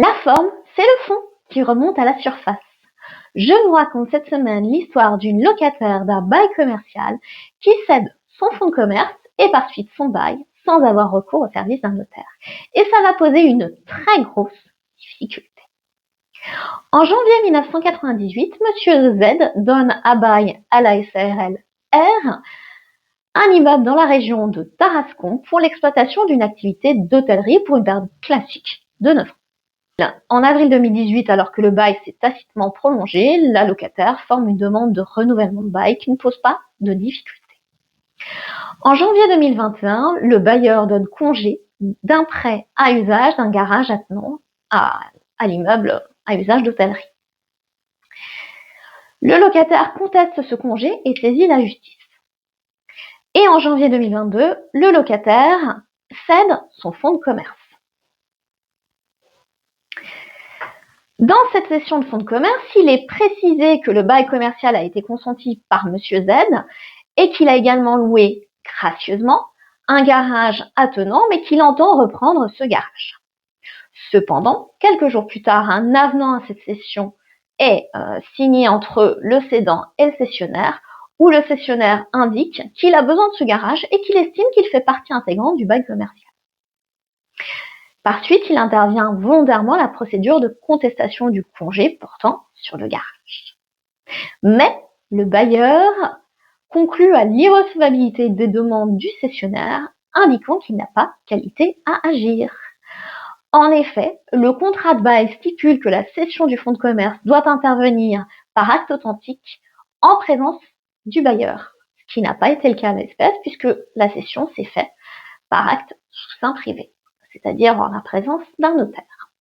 La forme, c'est le fond qui remonte à la surface. Je vous raconte cette semaine l'histoire d'une locataire d'un bail commercial qui cède son fonds de commerce et par suite son bail sans avoir recours au service d'un notaire. Et ça va poser une très grosse difficulté. En janvier 1998, Monsieur Z donne à bail à la SARL R un immeuble dans la région de Tarascon pour l'exploitation d'une activité d'hôtellerie pour une période classique de 9 ans. En avril 2018, alors que le bail s'est tacitement prolongé, la locataire forme une demande de renouvellement de bail qui ne pose pas de difficulté. En janvier 2021, le bailleur donne congé d'un prêt à usage d'un garage attenant à l'immeuble à usage d'hôtellerie. Le locataire conteste ce congé et saisit la justice. Et en janvier 2022, le locataire cède son fonds de commerce. Dans cette cession de fonds de commerce, il est précisé que le bail commercial a été consenti par Monsieur Z et qu'il a également loué gracieusement un garage attenant, mais qu'il entend reprendre ce garage. Cependant, quelques jours plus tard, un avenant à cette cession est signé entre le cédant et le cessionnaire, où le cessionnaire indique qu'il a besoin de ce garage et qu'il estime qu'il fait partie intégrante du bail commercial. Par suite, il intervient volontairement la procédure de contestation du congé portant sur le garage. Mais le bailleur conclut à l'irrecevabilité des demandes du cessionnaire, indiquant qu'il n'a pas qualité à agir. En effet, le contrat de bail stipule que la cession du fonds de commerce doit intervenir par acte authentique en présence du bailleur, ce qui n'a pas été le cas à l'espèce puisque la cession s'est faite par acte sous seing privé, c'est-à-dire en la présence d'un notaire.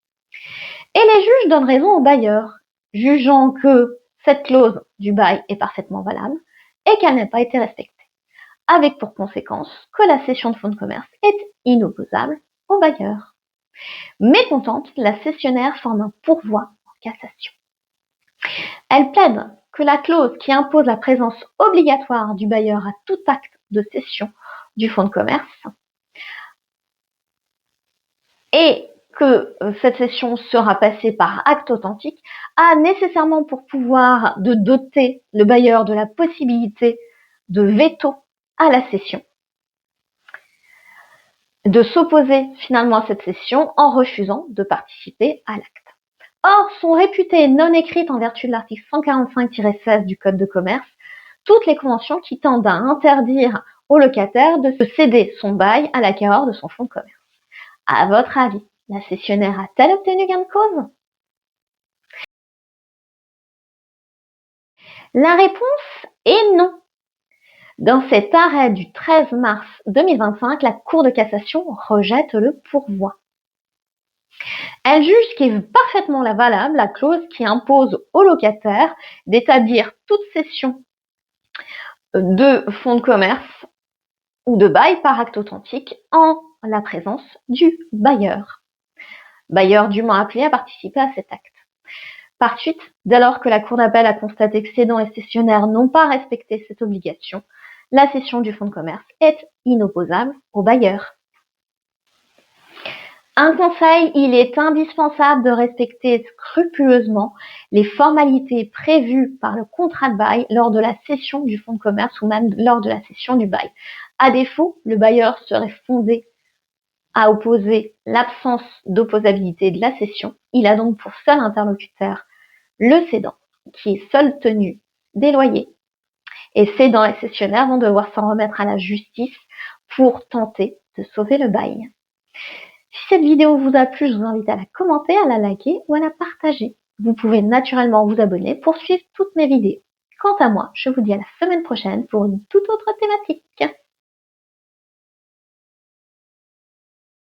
Et les juges donnent raison au bailleur, jugeant que cette clause du bail est parfaitement valable et qu'elle n'a pas été respectée, avec pour conséquence que la cession de fonds de commerce est inopposable au bailleur. Mécontente, la cessionnaire forme un pourvoi en cassation. Elle plaide que la clause qui impose la présence obligatoire du bailleur à tout acte de cession du fonds de commerce et que cette cession sera passée par acte authentique a nécessairement pour pouvoir de doter le bailleur de la possibilité de veto à la cession, de s'opposer finalement à cette cession en refusant de participer à l'acte. Or, sont réputées non écrites en vertu de l'article 145-16 du Code de commerce toutes les conventions qui tendent à interdire au locataire de se céder son bail à l'acquéreur de son fonds de commerce. À votre avis, la cessionnaire a-t-elle obtenu gain de cause? La réponse est non. Dans cet arrêt du 13 mars 2025, la Cour de cassation rejette le pourvoi. Elle juge qu'est parfaitement valable la clause qui impose au locataire d'établir toute cession de fonds de commerce ou de bail par acte authentique en la présence du bailleur. Bailleur dûment appelé à participer à cet acte. Par suite, dès lors que la Cour d'appel a constaté que cédant et cessionnaire n'ont pas respecté cette obligation, la cession du fonds de commerce est inopposable au bailleur. Un conseil, il est indispensable de respecter scrupuleusement les formalités prévues par le contrat de bail lors de la cession du fonds de commerce ou même lors de la cession du bail. À défaut, le bailleur serait fondé à opposer l'absence d'opposabilité de la cession. Il a donc pour seul interlocuteur le cédant, qui est seul tenu des loyers. Et cédant et cessionnaire vont devoir s'en remettre à la justice pour tenter de sauver le bail. Si cette vidéo vous a plu, je vous invite à la commenter, à la liker ou à la partager. Vous pouvez naturellement vous abonner pour suivre toutes mes vidéos. Quant à moi, je vous dis à la semaine prochaine pour une toute autre thématique.